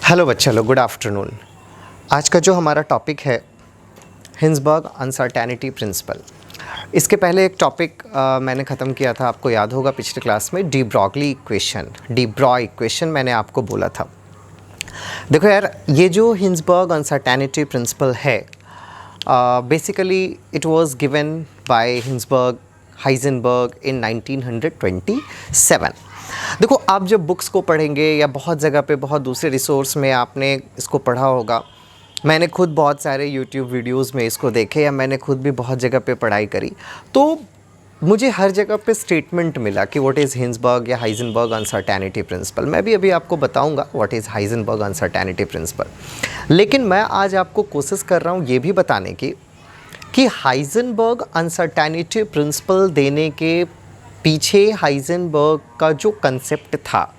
Hello बच्चा लोग, good afternoon. आज का जो हमारा टॉपिक है हिंसबर्ग अनसर्टेनिटी प्रिंसिपल। इसके पहले एक टॉपिक मैंने ख़त्म किया था, आपको याद होगा पिछले क्लास में, de Broglie equation, de Broglie equation मैंने आपको बोला था। देखो यार, ये जो हिंसबर्ग अनसर्टेनिटी प्रिंसिपल है basically it was given by Heisenberg Heisenberg in 1927। देखो, आप जब बुक्स को पढ़ेंगे या बहुत जगह पे बहुत दूसरे रिसोर्स में आपने इसको पढ़ा होगा, मैंने खुद बहुत सारे यूट्यूब वीडियोस में इसको देखे या मैंने खुद भी बहुत जगह पे पढ़ाई करी, तो मुझे हर जगह पे स्टेटमेंट मिला कि व्हाट इज़ हिंसबर्ग या हाइजेनबर्ग अनसर्टेनिटी प्रिंसिपल। मैं भी अभी आपको बताऊंगा what is Heisenberg uncertainty principle, लेकिन मैं आज आपको कोशिश कर रहा हूँ ये भी बताने की कि हाइजेनबर्ग अनसर्टेनिटी प्रिंसिपल देने के पीछे हाइजेनबर्ग का जो कंसेप्ट था,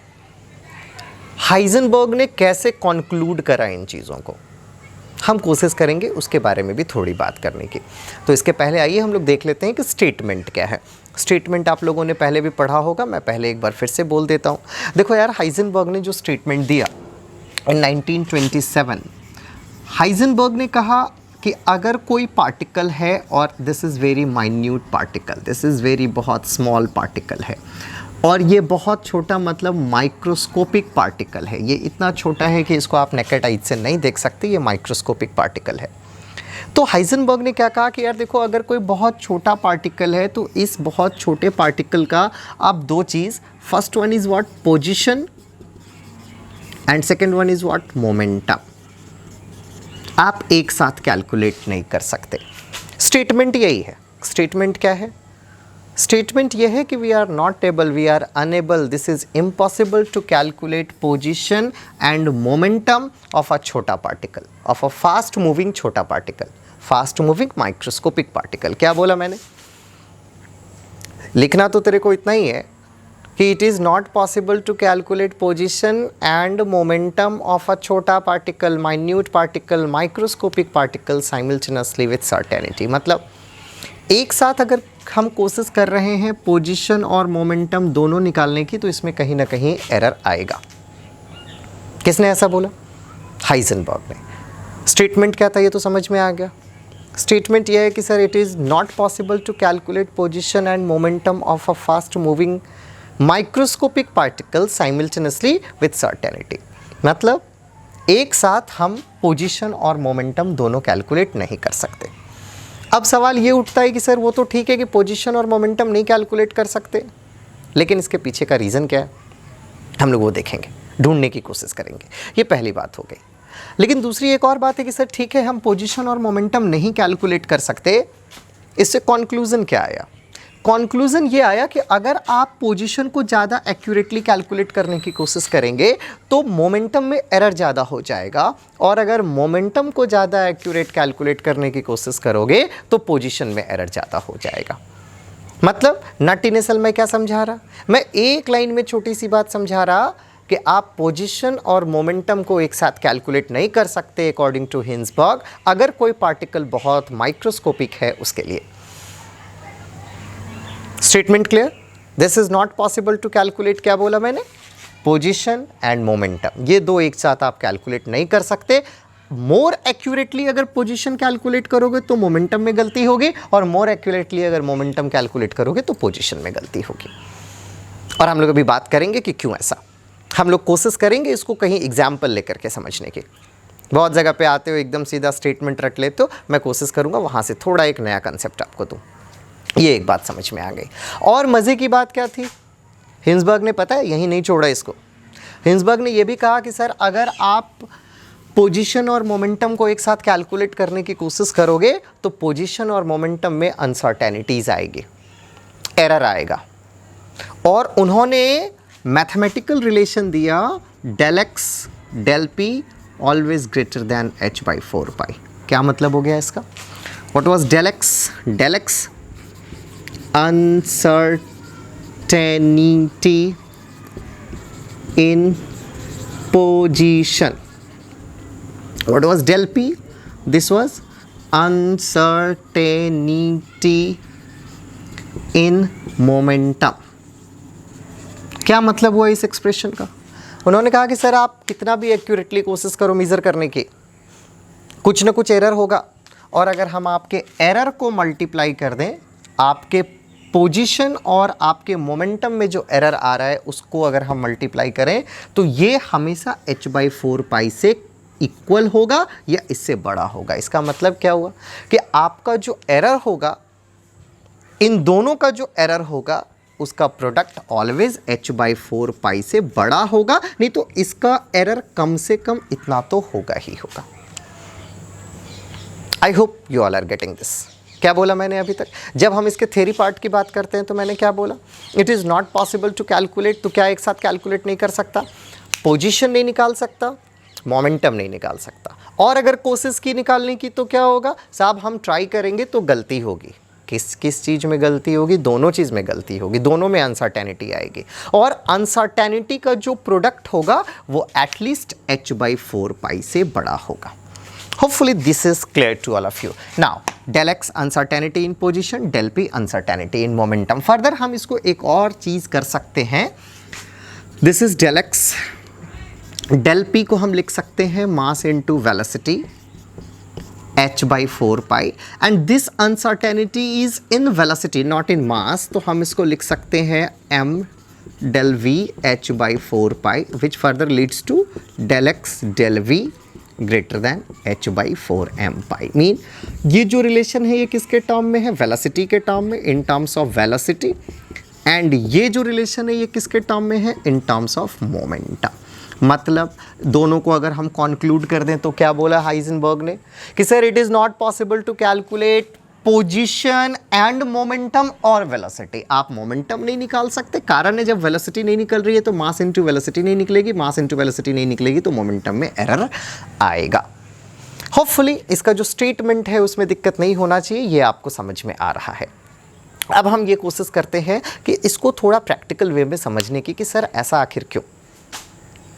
हाइजेनबर्ग ने कैसे कॉन्क्लूड करा इन चीज़ों को, हम कोशिश करेंगे उसके बारे में भी थोड़ी बात करने की। तो इसके पहले आइए हम लोग देख लेते हैं कि स्टेटमेंट क्या है। स्टेटमेंट आप लोगों ने पहले भी पढ़ा होगा, मैं पहले एक बार फिर से बोल देता हूँ। देखो यार, हाइजेनबर्ग ने जो स्टेटमेंट दिया इन 1927, हाइजेनबर्ग ने कहा कि अगर कोई पार्टिकल है और this is very minute particle, this is very बहुत स्मॉल पार्टिकल है, और ये बहुत छोटा मतलब माइक्रोस्कोपिक पार्टिकल है, ये इतना छोटा है कि इसको आप नेकेड आई से नहीं देख सकते, ये माइक्रोस्कोपिक पार्टिकल है। तो हाइजेनबर्ग ने क्या कहा कि यार देखो, अगर कोई बहुत छोटा पार्टिकल है तो इस बहुत छोटे पार्टिकल का आप दो चीज़, first one is what, position, and second one is what, momentum, आप एक साथ कैलकुलेट नहीं कर सकते। स्टेटमेंट यही है। स्टेटमेंट क्या है? स्टेटमेंट यह है कि we are not able, we are unable, this is impossible to calculate position and momentum of a छोटा particle, of a fast moving छोटा particle, fast moving microscopic particle. क्या बोला मैंने? लिखना तो तेरे को इतना ही है कि it is not possible to calculate position and momentum of a छोटा particle, minute particle, microscopic particle simultaneously with certainty. मतलब एक साथ अगर हम कोशिश कर रहे हैं पोजीशन और मोमेंटम दोनों निकालने की, तो इसमें कहीं ना कहीं एरर आएगा। किसने ऐसा बोला? हाइजेनबर्ग ने। स्टेटमेंट क्या था ये तो समझ में आ गया। स्टेटमेंट यह है कि sir, it is not possible to calculate position and momentum of a fast moving microscopic particle simultaneously with certainty. मतलब एक साथ हम पोजीशन और मोमेंटम दोनों कैलकुलेट नहीं कर सकते। अब सवाल ये उठता है कि सर वो तो ठीक है कि पोजीशन और मोमेंटम नहीं कैलकुलेट कर सकते, लेकिन इसके पीछे का रीज़न क्या है, हम लोग वो देखेंगे, ढूंढने की कोशिश करेंगे। ये पहली बात हो गई। लेकिन दूसरी एक और बात है कि सर ठीक है, हम पोजीशन और मोमेंटम नहीं कैलकुलेट कर सकते, इससे कॉन्क्लूज़न क्या आया? कॉन्क्लूज़न ये आया कि अगर आप पोजीशन को ज़्यादा एक्यूरेटली कैलकुलेट करने की कोशिश करेंगे तो मोमेंटम में एरर ज़्यादा हो जाएगा, और अगर मोमेंटम को ज़्यादा एक्यूरेट कैलकुलेट करने की कोशिश करोगे तो पोजीशन में एरर ज़्यादा हो जाएगा। मतलब नट इन असल मैं क्या समझा रहा? मैं एक लाइन में छोटी सी बात समझा रहा कि आप पोजीशन और मोमेंटम को एक साथ कैलकुलेट नहीं कर सकते अकॉर्डिंग टू हिंसबर्ग, अगर कोई पार्टिकल बहुत माइक्रोस्कोपिक है उसके लिए। Statement clear? This is not possible to calculate, क्या बोला मैंने? पोजीशन एंड मोमेंटम, ये दो एक साथ आप कैलकुलेट नहीं कर सकते। मोर एक्यूरेटली अगर पोजीशन कैलकुलेट करोगे तो मोमेंटम में गलती होगी, और मोर एक्यूरेटली अगर मोमेंटम कैलकुलेट करोगे तो पोजीशन में गलती होगी। और हम लोग अभी बात करेंगे कि क्यों ऐसा। हम लोग कोशिश करेंगे इसको कहीं एग्जाम्पल लेकर के समझने की। बहुत जगह पे आते हो एकदम सीधा स्टेटमेंट रख लेते हो, मैं कोशिश करूँगा वहाँ से थोड़ा एक नया कंसेप्ट आपको दूँ। ये एक बात समझ में आ गई। और मज़े की बात क्या थी, हिंसबर्ग ने पता है यहीं नहीं छोड़ा इसको। हिंसबर्ग ने ये भी कहा कि सर अगर आप पोजीशन और मोमेंटम को एक साथ कैलकुलेट करने की कोशिश करोगे तो पोजीशन और मोमेंटम में अनसर्टेनिटीज़ आएगी, एरर आएगा। और उन्होंने मैथमेटिकल रिलेशन दिया, del x del p always greater than h/4π। क्या मतलब हो गया इसका? What was del x? Del x uncertainty in position. What was del P? This was uncertainty in momentum. क्या मतलब हुआ इस एक्सप्रेशन का? उन्होंने कहा कि सर आप कितना भी एक्यूरेटली कोशिश करो मेज़र करने की, कुछ ना कुछ एरर होगा, और अगर हम आपके एरर को मल्टीप्लाई कर दें, आपके पोजीशन और आपके मोमेंटम में जो एरर आ रहा है उसको अगर हम मल्टीप्लाई करें तो ये हमेशा h/4π से इक्वल होगा या इससे बड़ा होगा। इसका मतलब क्या हुआ कि आपका जो एरर होगा, इन दोनों का जो एरर होगा उसका प्रोडक्ट ऑलवेज h/4π से बड़ा होगा, नहीं तो इसका एरर कम से कम इतना तो होगा ही होगा। I hope you all are getting this. क्या बोला मैंने अभी तक? जब हम इसके थ्योरी पार्ट की बात करते हैं तो मैंने क्या बोला? It is not possible to calculate. तो क्या एक साथ कैलकुलेट नहीं कर सकता? पोजीशन नहीं निकाल सकता, मोमेंटम नहीं निकाल सकता, और अगर कोशिश की निकालने की तो क्या होगा साहब, हम ट्राई करेंगे तो गलती होगी। किस किस चीज़ में गलती होगी? दोनों चीज़ में गलती होगी, दोनों में अनसर्टेनिटी आएगी, और अनसर्टेनिटी का जो प्रोडक्ट होगा वो एटलीस्ट h/4π से बड़ा होगा। Hopefully this is clear to all of you. Now del x uncertainty in position, del p uncertainty in momentum. Further हम इसको एक और चीज़ कर सकते हैं। This is del x, del p को हम लिख सकते हैं mass into velocity h/4π, and this uncertainty is in velocity not in mass, तो हम इसको लिख सकते हैं m del v h/4π, which further leads to del x del v greater than h/4m π। Mean ये जो रिलेशन है ये किसके टर्म में है? वेलोसिटी के टर्म में, in terms of velocity, and ये जो रिलेशन है ये किसके टर्म में है? In terms of momentum. मतलब दोनों को अगर हम कंक्लूड कर दें तो क्या बोला हाइजेनबर्ग ने कि sir it is not possible to calculate position and momentum और वेलोसिटी। आप मोमेंटम नहीं निकाल सकते, कारण है जब वेलोसिटी नहीं निकल रही है तो मास इनटू वेलोसिटी नहीं निकलेगी, मास इनटू वेलोसिटी नहीं निकलेगी तो मोमेंटम में एरर आएगा। होपफुली इसका जो स्टेटमेंट है उसमें दिक्कत नहीं होना चाहिए, ये आपको समझ में आ रहा है। अब हम ये कोशिश करते हैं कि इसको थोड़ा प्रैक्टिकल वे में समझने की कि सर ऐसा आखिर क्यों,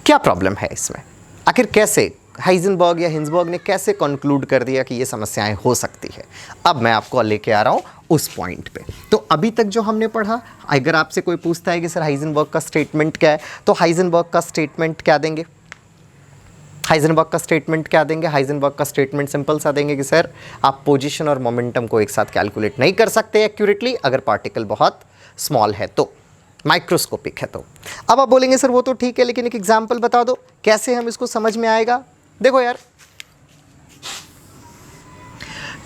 क्या प्रॉब्लम है इसमें, आखिर कैसे हाइजेनबर्ग या हिंसबर्ग ने कैसे कंक्लूड कर दिया कि ये समस्याएं हो सकती है। अब मैं आपको लेके आ रहा हूँ उस पॉइंट पे। तो अभी तक जो हमने पढ़ा, अगर आपसे कोई पूछता है कि सर हाइजेनबर्ग का स्टेटमेंट क्या है, तो हाइजेनबर्ग का स्टेटमेंट क्या देंगे? हाइजेनबर्ग का स्टेटमेंट क्या देंगे? हाइजेनबर्ग का स्टेटमेंट सिंपल सा देंगे कि सर आप पोजीशन और मोमेंटम को एक साथ कैलकुलेट नहीं कर सकते एक्यूरेटली अगर पार्टिकल बहुत स्मॉल है, तो माइक्रोस्कोपिक है तो। अब आप बोलेंगे सर वो तो ठीक है, लेकिन एक एग्जाम्पल बता दो कैसे हम इसको समझ में आएगा। देखो यार,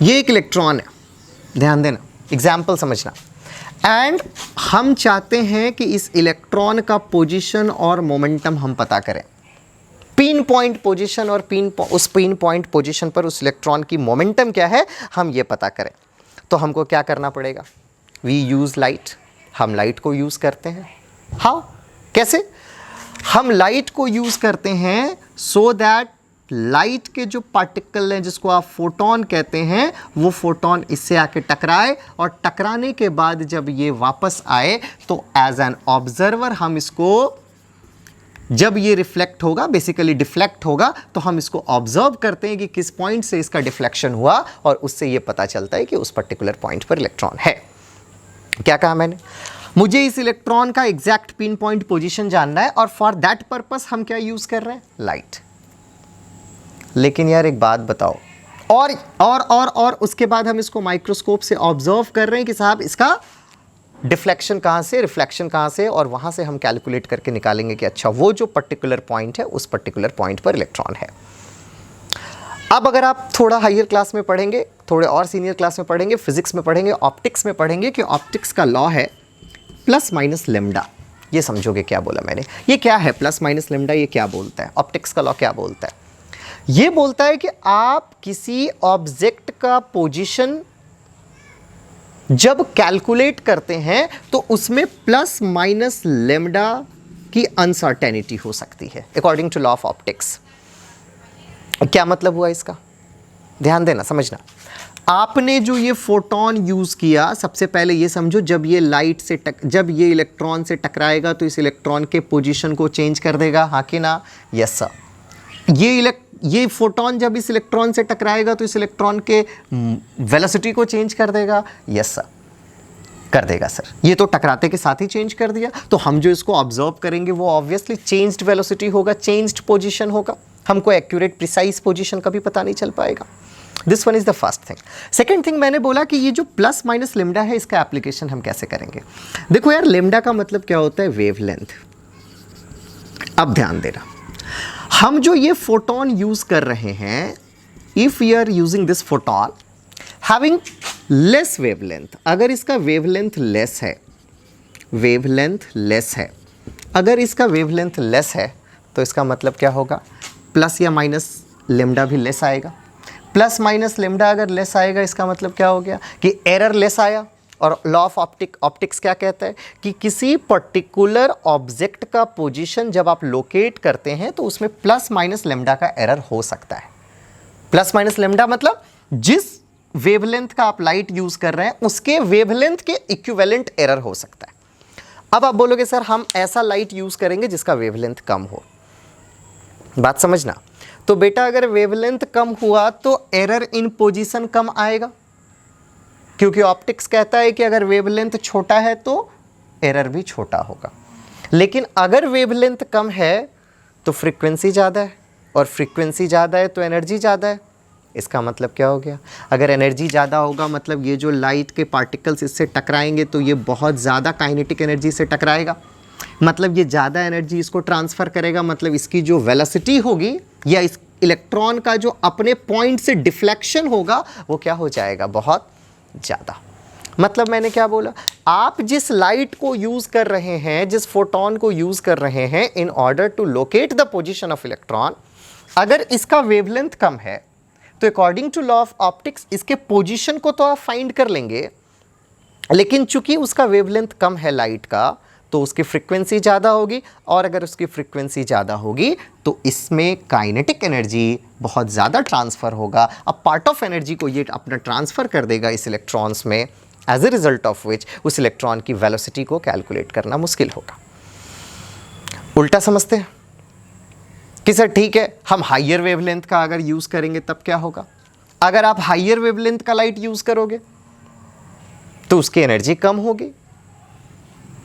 ये एक इलेक्ट्रॉन है, ध्यान देना, एग्जाम्पल समझना, एंड हम चाहते हैं कि इस इलेक्ट्रॉन का पोजीशन और मोमेंटम हम पता करें। पिन पॉइंट पोजीशन और उस पिन पॉइंट पोजीशन पर उस इलेक्ट्रॉन की मोमेंटम क्या है हम ये पता करें। तो हमको क्या करना पड़ेगा? वी यूज़ लाइट, हम लाइट को यूज़ करते हैं। हाउ? कैसे? हम लाइट को यूज़ करते हैं सो दैट लाइट के जो पार्टिकल हैं जिसको आप फोटोन कहते हैं, वो फोटोन इससे आके टकराए, और टकराने के बाद जब ये वापस आए तो एज एन ऑब्जर्वर हम इसको, जब ये रिफ्लेक्ट होगा, बेसिकली डिफ्लेक्ट होगा, तो हम इसको ऑब्जर्व करते हैं कि किस पॉइंट से इसका डिफ्लेक्शन हुआ, और उससे ये पता चलता है कि उस पर्टिकुलर पॉइंट पर इलेक्ट्रॉन है। क्या कहा मैंने? मुझे इस इलेक्ट्रॉन का एग्जैक्ट पिन पॉइंट पोजीशन जानना है, और फॉर दैट पर्पस हम क्या यूज़ कर रहे हैं? लाइट। लेकिन यार एक बात बताओ, और उसके बाद हम इसको माइक्रोस्कोप से ऑब्जर्व कर रहे हैं कि साहब इसका डिफ्लेक्शन कहाँ से, रिफ्लेक्शन कहाँ से, और वहाँ से हम कैलकुलेट करके निकालेंगे कि अच्छा वो जो पर्टिकुलर पॉइंट है उस पर्टिकुलर पॉइंट पर इलेक्ट्रॉन है। अब अगर आप थोड़ा हायर क्लास में पढ़ेंगे, थोड़े और सीनियर क्लास में पढ़ेंगे, फिजिक्स में पढ़ेंगे, ऑप्टिक्स में पढ़ेंगे कि ऑप्टिक्स का लॉ है प्लस माइनस लेमडा। ये समझोगे क्या बोला मैंने? ये क्या है प्लस माइनस लेमडा? ये क्या बोलता है? ऑप्टिक्स का लॉ क्या बोलता है? ये बोलता है कि आप किसी ऑब्जेक्ट का पोजीशन जब कैलकुलेट करते हैं तो उसमें प्लस माइनस लेमडा की अनसर्टेनिटी हो सकती है according to law of optics. क्या मतलब हुआ इसका? ध्यान देना, समझना। आपने जो ये फोटोन यूज़ किया, सबसे पहले ये समझो, जब ये लाइट से जब ये इलेक्ट्रॉन से टकराएगा तो इस इलेक्ट्रॉन के पोजीशन को चेंज कर देगा, हाँ कि ना? Yes sir. ये फोटोन जब इस इलेक्ट्रॉन से टकराएगा तो इस इलेक्ट्रॉन के वेलोसिटी को चेंज कर देगा, यस सर। कर देगा सर। ये तो टकराते के साथ ही चेंज कर दिया, तो हम जो इसको ऑब्जर्व करेंगे वो ऑब्वियसली चेंज्ड वेलोसिटी होगा, चेंज्ड पोजीशन होगा, हमको एक्यूरेट प्रिसाइज पोजीशन का भी पता नहीं चल पाएगा। This one is the first thing. Second thing मैंने बोला कि ये जो प्लस माइनस लेमडा है इसका एप्लीकेशन हम कैसे करेंगे। देखो यार, लेमडा का मतलब क्या होता है, वेवलेंथ। अब ध्यान देना, हम जो ये फोटोन यूज कर रहे हैं, if we are using this photon having less wavelength, अगर इसका वेवलेंथ लेस है, वेवलेंथ लेस है, अगर इसका वेवलेंथ लेस है तो इसका मतलब क्या होगा, प्लस या माइनस लेमडा भी लेस आएगा। प्लस माइनस लेमडा अगर लेस आएगा इसका मतलब क्या हो गया कि एरर लेस आया। और लॉ ऑफ ऑप्टिक्स क्या कहता है कि किसी पर्टिकुलर ऑब्जेक्ट का पोजीशन जब आप लोकेट करते हैं तो उसमें प्लस माइनस लेमडा का एरर हो सकता है। प्लस माइनस लेमडा मतलब जिस वेवलेंथ का आप लाइट यूज कर रहे हैं उसके वेवलेंथ के इक्विवेलेंट एरर हो सकता है। अब आप बोलोगे सर हम ऐसा लाइट यूज करेंगे जिसका वेवलेंथ कम हो, बात समझना। तो बेटा अगर वेवलेंथ कम हुआ तो एरर इन पोजीशन कम आएगा, क्योंकि ऑप्टिक्स कहता है कि अगर वेवलेंथ छोटा है तो एरर भी छोटा होगा। लेकिन अगर वेवलेंथ कम है तो फ्रीक्वेंसी ज़्यादा है, और फ्रीक्वेंसी ज़्यादा है तो एनर्जी ज़्यादा है। इसका मतलब क्या हो गया, अगर एनर्जी ज़्यादा होगा मतलब ये जो लाइट के पार्टिकल्स इससे टकराएंगे तो ये बहुत ज़्यादा काइनेटिक एनर्जी से टकराएगा, मतलब ये ज़्यादा एनर्जी इसको ट्रांसफ़र करेगा, मतलब इसकी जो वेलोसिटी होगी या इस इलेक्ट्रॉन का जो अपने पॉइंट से डिफ्लेक्शन होगा वो क्या हो जाएगा, बहुत ज़्यादा। मतलब मैंने क्या बोला, आप जिस लाइट को यूज़ कर रहे हैं, जिस फोटोन को यूज़ कर रहे हैं in order to locate the position of electron, अगर इसका वेवलेंथ कम है तो according to law of optics इसके पोजीशन को तो आप फाइंड कर लेंगे, लेकिन चूंकि उसका वेवलेंथ कम है लाइट का तो उसकी फ्रीक्वेंसी ज़्यादा होगी, और अगर उसकी फ्रीक्वेंसी ज़्यादा होगी तो इसमें काइनेटिक एनर्जी बहुत ज़्यादा ट्रांसफ़र होगा। अब पार्ट ऑफ एनर्जी को ये अपना ट्रांसफ़र कर देगा इस इलेक्ट्रॉन्स में, as a result of which उस इलेक्ट्रॉन की वेलोसिटी को कैलकुलेट करना मुश्किल होगा। उल्टा समझते हैं कि सर ठीक है हम हाइयर वेवलेंथ का अगर यूज़ करेंगे तब क्या होगा। अगर आप हाइयर वेवलेंथ का लाइट यूज़ करोगे तो उसकी एनर्जी कम होगी,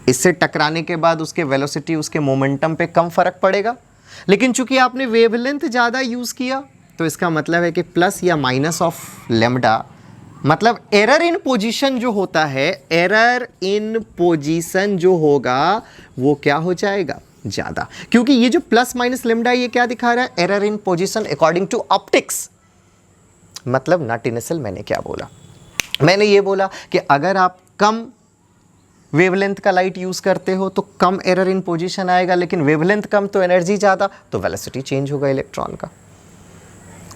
इससे टकराने के बाद उसके वेलोसिटी, उसके मोमेंटम पे कम फर्क पड़ेगा। लेकिन चूंकि आपने वेवलेंथ ज़्यादा यूज़ किया तो इसका मतलब है कि प्लस या माइनस ऑफ लेमडा, मतलब एरर इन पोजीशन जो होता है, एरर इन पोजीशन जो होगा वो क्या हो जाएगा, ज़्यादा। क्योंकि ये जो प्लस माइनस लेमडा ये क्या दिखा रहा है, error in position according to optics. मतलब नॉट इन असल मैंने क्या बोला, मैंने ये बोला कि अगर आप कम वेवलेंथ का लाइट यूज़ करते हो तो कम एरर इन पोजीशन आएगा, लेकिन वेवलेंथ कम तो एनर्जी ज़्यादा, तो वेलोसिटी चेंज होगा इलेक्ट्रॉन का।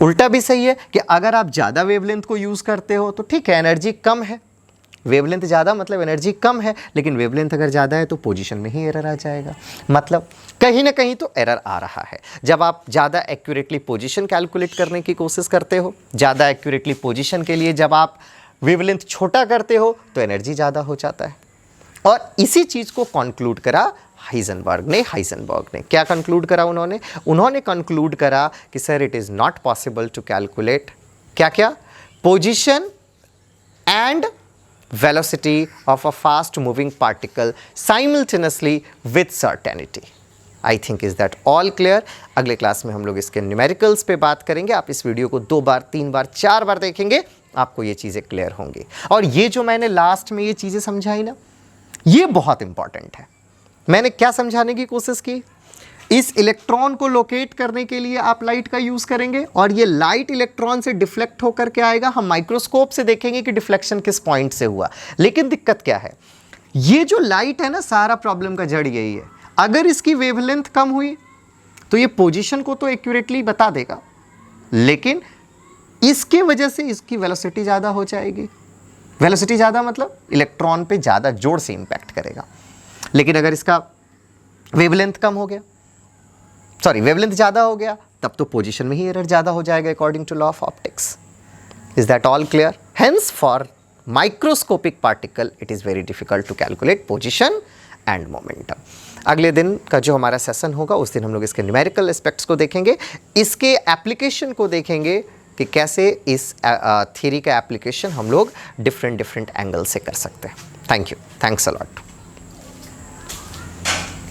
उल्टा भी सही है कि अगर आप ज़्यादा वेवलेंथ को यूज़ करते हो तो ठीक है एनर्जी कम है, वेवलेंथ ज़्यादा मतलब एनर्जी कम है, लेकिन वेवलेंथ अगर ज़्यादा है तो पोजीशन में ही एरर आ जाएगा, मतलब कहीं ना कहीं तो एरर आ रहा है। जब आप ज़्यादा एक्यूरेटली पोजीशन कैलकुलेट करने की कोशिश करते हो, ज़्यादा एक्यूरेटली पोजीशन के लिए जब आप वेवलेंथ छोटा करते हो तो एनर्जी ज़्यादा हो जाता है। और इसी चीज़ को कंक्लूड करा हाइजेनबर्ग ने क्या कंक्लूड करा उन्होंने कंक्लूड करा कि sir it is not possible to calculate क्या position and velocity of a fast moving particle simultaneously with certainty. I think is that all clear? अगले क्लास में हम लोग इसके न्यूमेरिकल्स पे बात करेंगे। आप इस वीडियो को 2 बार 3 बार 4 बार देखेंगे, आपको ये चीज़ें क्लियर होंगी। और ये जो मैंने लास्ट में ये चीज़ें समझाई ना, ये बहुत इंपॉर्टेंट है। मैंने क्या समझाने की कोशिश की, इस इलेक्ट्रॉन को लोकेट करने के लिए आप लाइट का यूज़ करेंगे, और ये लाइट इलेक्ट्रॉन से डिफ्लेक्ट होकर के आएगा। हम माइक्रोस्कोप से देखेंगे कि डिफ्लेक्शन किस पॉइंट से हुआ। लेकिन दिक्कत क्या है, ये जो लाइट है ना, सारा प्रॉब्लम का जड़ यही है। अगर इसकी वेवलेंथ कम हुई तो ये पोजीशन को तो एक्यूरेटली बता देगा, लेकिन इसके वजह से इसकी वेलोसिटी ज़्यादा हो जाएगी। वेलोसिटी ज़्यादा मतलब इलेक्ट्रॉन पे ज़्यादा जोर से इंपैक्ट करेगा। लेकिन अगर इसका वेवलेंथ कम हो गया, वेवलेंथ ज़्यादा हो गया, तब तो पोजीशन में ही एरर ज़्यादा हो जाएगा according to law of optics. Is that all clear? Hence for microscopic particle it is very difficult to calculate position and momentum. अगले दिन का जो हमारा सेशन होगा उस दिन हम लोग इसके न्यूमेरिकल एस्पेक्ट्स को देखेंगे, इसके एप्लीकेशन को देखेंगे कि कैसे इस थ्योरी का एप्लीकेशन हम लोग डिफरेंट एंगल से कर सकते हैं। Thank you. Thanks a lot.